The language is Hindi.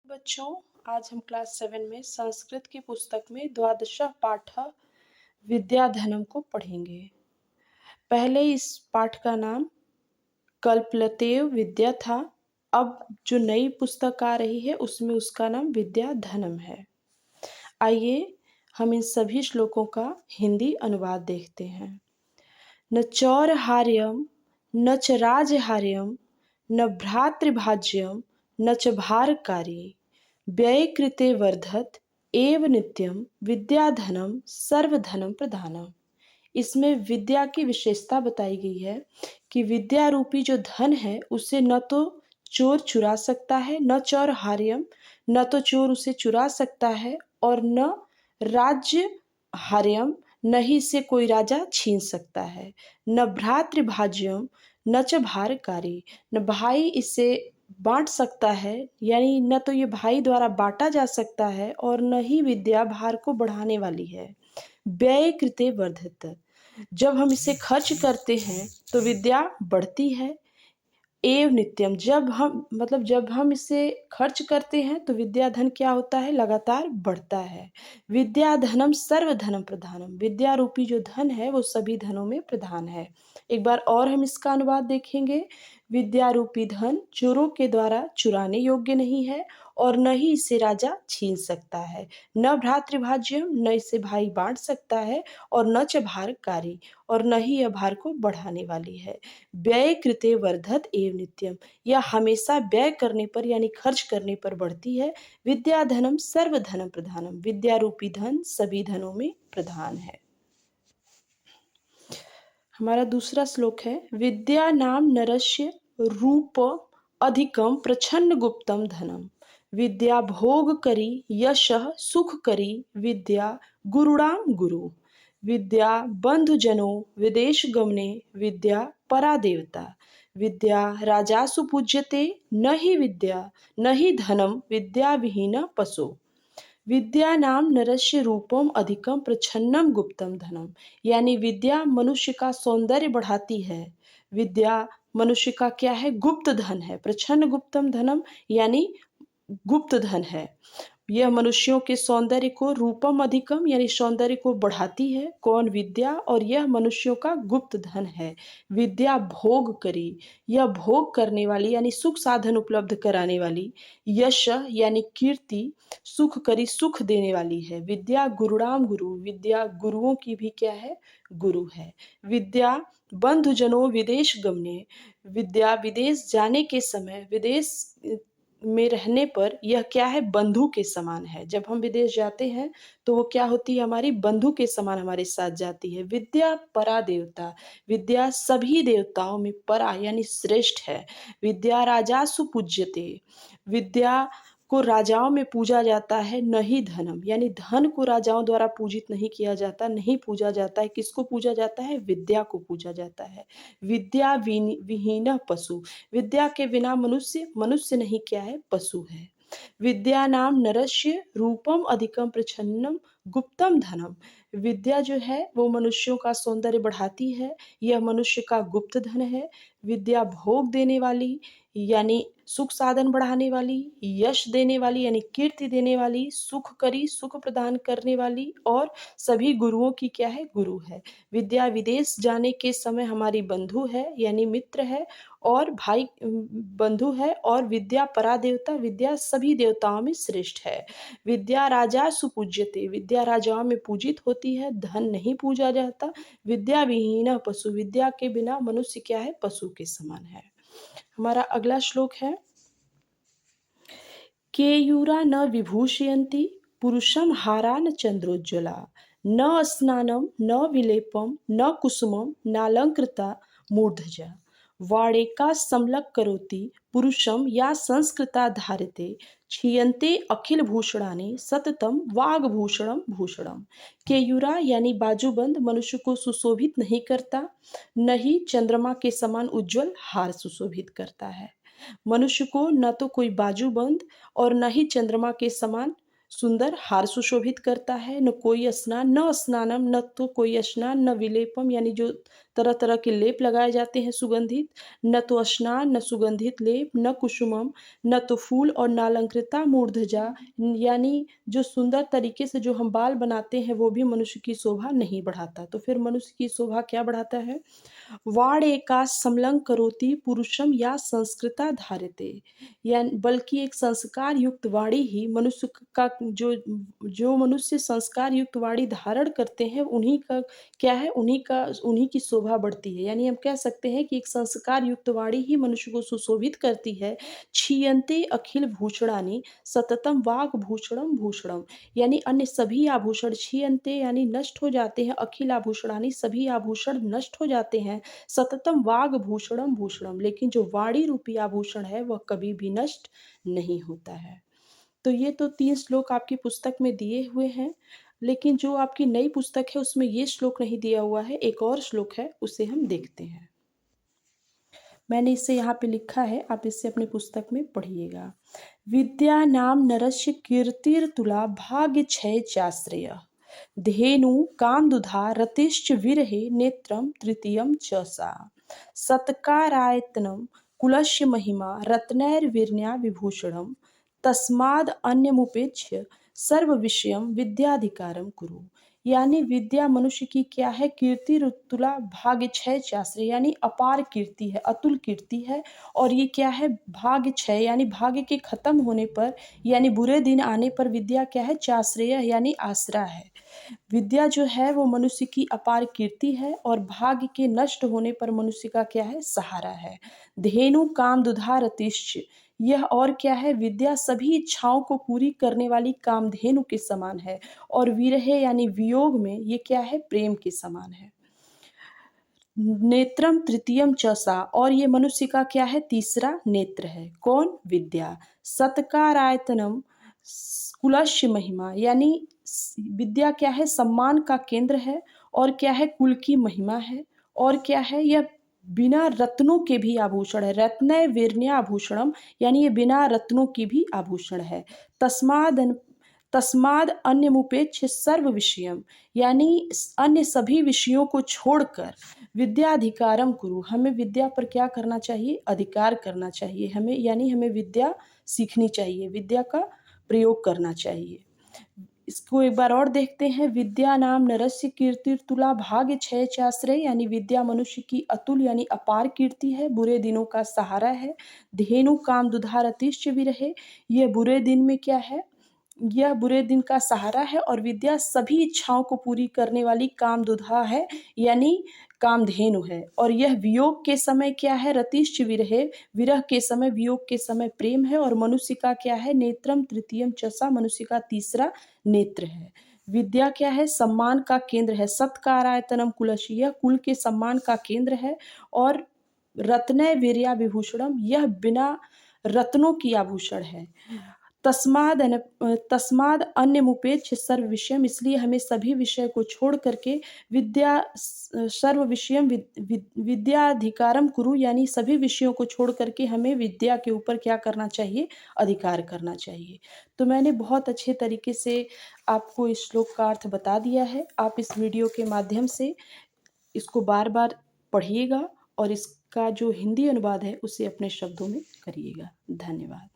बच्चों, आज हम क्लास 7 में संस्कृत की पुस्तक में द्वादश पाठ विद्याधनम को पढ़ेंगे। पहले इस पाठ का नाम कल्पलतेव विद्या था। अब जो नई पुस्तक आ रही है उसमें उसका नाम विद्याधनम है। आइए हम इन सभी श्लोकों का हिंदी अनुवाद देखते हैं। न चौरहार्यम न च राजहार्यम न भ्रातृभाज्यम न च भारकारी व्यय कृते वर्धत एव नित्यम विद्याधनम सर्वधनम प्रधानम। इसमें विद्या की विशेषता बताई गई है कि विद्या रूपी जो धन है उसे न तो चोर चुरा सकता है, न चोर हार्यम, न तो चोर उसे चुरा सकता है, और न राज्य हार्यम, न ही इसे कोई राजा छीन सकता है। न भ्रातृभाज्यम न च भारकारी, न भाई इसे बांट सकता है, यानी न तो ये भाई द्वारा बांटा जा सकता है और न ही विद्या भार को बढ़ाने वाली है। व्यय कृते वर्धित, जब हम इसे खर्च करते हैं तो विद्या बढ़ती है। एव नित्यम, जब हम इसे खर्च करते हैं तो विद्या धन क्या होता है, लगातार बढ़ता है। विद्या धनम सर्वधनम प्रधानम, विद्या रूपी जो धन है वो सभी धनों में प्रधान है। एक बार और हम इसका अनुवाद देखेंगे। विद्या रूपी धन चोरों के द्वारा चुराने योग्य नहीं है और न ही इसे राजा छीन सकता है। न भ्रातृभाज्यम, न इसे भाई बांट सकता है, और न च भारकारी, और न ही यह भार को बढ़ाने वाली है। व्यय कृते वर्धत एव नित्यम, यह हमेशा व्यय करने पर यानी खर्च करने पर बढ़ती है। विद्या धनम सर्वधनम प्रधानम, विद्या रूपी धन सभी धनों में प्रधान है। हमारा दूसरा श्लोक है विद्या नाम नरस्य रूप अधिकम प्रछन्न गुप्तम धनम। विद्या भोग करी यशः सुख करी विद्या गुरुणाम गुरु। विद्या बंधुजनों विदेश गमने विद्या परा देवता। विद्या राजासु पूज्यते न ही विद्या न ही धनम विद्या विहीन पशु। विद्या नाम नरस्य रूपम अधिकम प्रछन्नम गुप्तम धनम, यानी विद्या मनुष्य का सौंदर्य बढ़ाती है। विद्या मनुष्य का क्या है, गुप्त धन है। प्रछन्न गुप्तम धनम यानी गुप्त धन है। यह मनुष्यों के सौंदर्य को, रूपम अधिकम यानी सौंदर्य को बढ़ाती है। कौन, विद्या, और यह मनुष्यों का गुप्त धन है। विद्या भोग करी, यह भोग करने वाली यानी सुख साधन उपलब्ध कराने वाली। यश यानी कीर्ति, सुख करी सुख देने वाली है। विद्या गुरुणाम गुरु, विद्या गुरुओं की भी क्या है, गुरु है। विद्या बंधुजनों विदेश गमने, विद्या विदेश जाने के समय, विदेश में रहने पर यह क्या है, बंधु के समान है। जब हम विदेश जाते हैं तो वो क्या होती है, हमारी बंधु के समान हमारे साथ जाती है। विद्या परा देवता, विद्या सभी देवताओं में परा यानी श्रेष्ठ है। विद्या राजासु पूज्यते, विद्या को राजाओं में पूजा जाता है। न ही धनम, यानी धन को राजाओं द्वारा पूजित नहीं किया जाता, नहीं पूजा जाता है। किसको पूजा जाता है, विद्या को पूजा जाता है। विद्या विहीन पशु, विद्या के बिना मनुष्य मनुष्य नहीं क्या है, पशु है। विद्या नाम नरस्य रूपम अधिकम प्रछन्नम गुप्तम धनम, विद्या जो है वो मनुष्यों का सौंदर्य बढ़ाती है। यह मनुष्य का गुप्त धन है। विद्या भोग देने वाली यानी सुख साधन बढ़ाने वाली, यश देने वाली यानी कीर्ति देने वाली, सुख करी सुख प्रदान करने वाली, और सभी गुरुओं की क्या है, गुरु है। विद्या विदेश जाने के समय हमारी बंधु है यानी मित्र है, और भाई बंधु है। और विद्या परा देवता, विद्या सभी देवताओं में श्रेष्ठ है। विद्या राजा सुपूज्यते, विद्या राजाओं में पूजित होती है, धन नहीं पूजा जाता। विद्या विहीन पशु, विद्या के बिना मनुष्य क्या है, पशु के समान है। हमारा अगला श्लोक है केयूरा न विभूषयन्ति पुरुषम हारा न चंद्रोज्ज्वला न स्नानम न विलेपम न कुसुमम नालंकृता मूर्धजा। वाणेका समलक करोति पुरुषम या संस्कृता धारते क्षीयन्ते अखिल भूषणानि सततम वागभूषणम भूषणम। केयूरा यानी बाजूबंद मनुष्य को सुशोभित नहीं करता, न ही चंद्रमा के समान उज्जवल हार सुशोभित करता है। मनुष्य को न तो कोई बाजूबंद और न ही चंद्रमा के समान सुंदर हार सुशोभित करता है। न कोई स्नान, न स्नानम, न तो कोई स्नान, न विलेपम यानी जो तरह तरह के लेप लगाए जाते हैं सुगंधित, न तो स्नान, न सुगंधित लेप, न कुसुमम, न तो फूल और नालंकृता मूर्धजा, यानी जो सुंदर तरीके से जो हम बाल बनाते हैं वो भी मनुष्य की शोभा नहीं बढ़ाता। तो फिर मनुष्य की शोभा क्या बढ़ाता है? वाण एका समलं करोति पुरुषम या संस्कृता धारते, यानी बल्कि एक संस्कार युक्त वाणी ही मनुष्य का जो मनुष्य संस्कार युक्त वाणी धारण करते हैं उन्हीं का क्या है, उन्हीं की शोभा बढ़ती है। यानी हम कह सकते हैं कि एक संस्कार युक्त वाणी ही मनुष्य को सुशोभित करती है। क्षीयन्ते अखिल भूषणानि सततम वाग भूषणम भूषणम, यानी अन्य सभी आभूषण क्षीयन्ते यानी नष्ट हो जाते हैं, अखिल आभूषणानि सभी आभूषण नष्ट हो जाते हैं, सततम वाग भूषणम भूषणम, लेकिन जो वाणी रूपी आभूषण है वह कभी भी नष्ट नहीं होता है। तो ये तो 3 श्लोक आपकी पुस्तक में दिए हुए हैं, लेकिन जो आपकी नई पुस्तक है उसमें ये श्लोक नहीं दिया हुआ है, एक और श्लोक है, उसे हम देखते हैं। मैंने इसे यहाँ पे लिखा है, आप इसे अपनी पुस्तक में पढ़िएगा। विद्या नाम नरस्य कीर्तिर्तुला भाग्य क्षय चाश्रय, धेनु कामदुधा रतिश्च विरहे नेत्रम तृतीयम च सा, सत्कारायतनम कुलस्य महिमा रत्नैर्वीर्ण्या विभूषणम, तस्माद् अन्यमुपेक्ष्य सर्व विषयम विद्याधिकारम कुरु। यानी विद्या मनुष्य की क्या है? कीर्ति रुतुला भाग्य क्षय चाश्रय, यानी अपार कीर्ति है, अतुल कीर्ति है। और ये क्या है? भाग्य क्षय, यानी भाग्य के खत्म होने पर, यानी बुरे दिन आने पर विद्या क्या है? चाश्रय यानी आसरा है। विद्या जो है वो मनुष्य की अपार कीर्ति है और भाग्य के नष्ट होने पर मनुष्य का क्या है? सहारा है। धेनु काम दुधा रतिश्च, यह और क्या है? विद्या सभी इच्छाओं को पूरी करने वाली कामधेनु के समान है। और विरहे यानी वियोग में ये क्या है? प्रेम के समान है। नेत्रम तृतीयम चसा, और ये मनुष्य का क्या है? तीसरा नेत्र है। कौन? विद्या। सत्कारायतनम कुलस्य महिमा, यानी विद्या क्या है? सम्मान का केंद्र है। और क्या है? कुल की महिमा है। और क्या है? यह बिना रत्नों के भी आभूषण है। रत्न वीर्ण्य आभूषणम, यानी ये बिना रत्नों की भी आभूषण है। तस्माद अन्यमुपेक्ष्य सर्व विषयम, यानी अन्य सभी विषयों को छोड़कर विद्याधिकारम कुरु, हमें विद्या पर क्या करना चाहिए? अधिकार करना चाहिए हमें, यानी हमें विद्या सीखनी चाहिए, विद्या का प्रयोग करना चाहिए। इसको एक बार और देखते हैं। विद्या नाम नरस्य कीर्तिर्तुला भाग्य क्षय चाश्रय, यानी विद्या मनुष्य की अतुल यानी अपार कीर्ति है, बुरे दिनों का सहारा है। धेनु काम दुधा रतिश्च विरहे, यह बुरे दिन में क्या है? यह बुरे दिन का सहारा है। और विद्या सभी इच्छाओं को पूरी करने वाली कामदुधा है, यानी कामधेनु है। और यह वियोग के समय क्या है? रतिश्च विरहे, विरह के समय, वियोग के समय प्रेम है। और मनुष्य का क्या है? नेत्रम तृतीयम चसा, मनुष्य का तीसरा नेत्र है। विद्या क्या है? सम्मान का केंद्र है। सत्कारायतनम कुलस्य, यह कुल के सम्मान का केंद्र है। और रत्नय वीर्या विभूषणम, यह बिना रत्नों की आभूषण है। तस्माद अन्य मुपेक्ष सर्व विषयम, इसलिए हमें सभी विषय को छोड़ करके विद्या सर्व विषयम विद्याधिकारम कुरु, यानी सभी विषयों को छोड़ करके हमें विद्या के ऊपर क्या करना चाहिए? अधिकार करना चाहिए। तो मैंने बहुत अच्छे तरीके से आपको इस श्लोक का अर्थ बता दिया है। आप इस वीडियो के माध्यम से इसको बार बार पढ़िएगा और इसका जो हिंदी अनुवाद है उसे अपने शब्दों में करिएगा। धन्यवाद।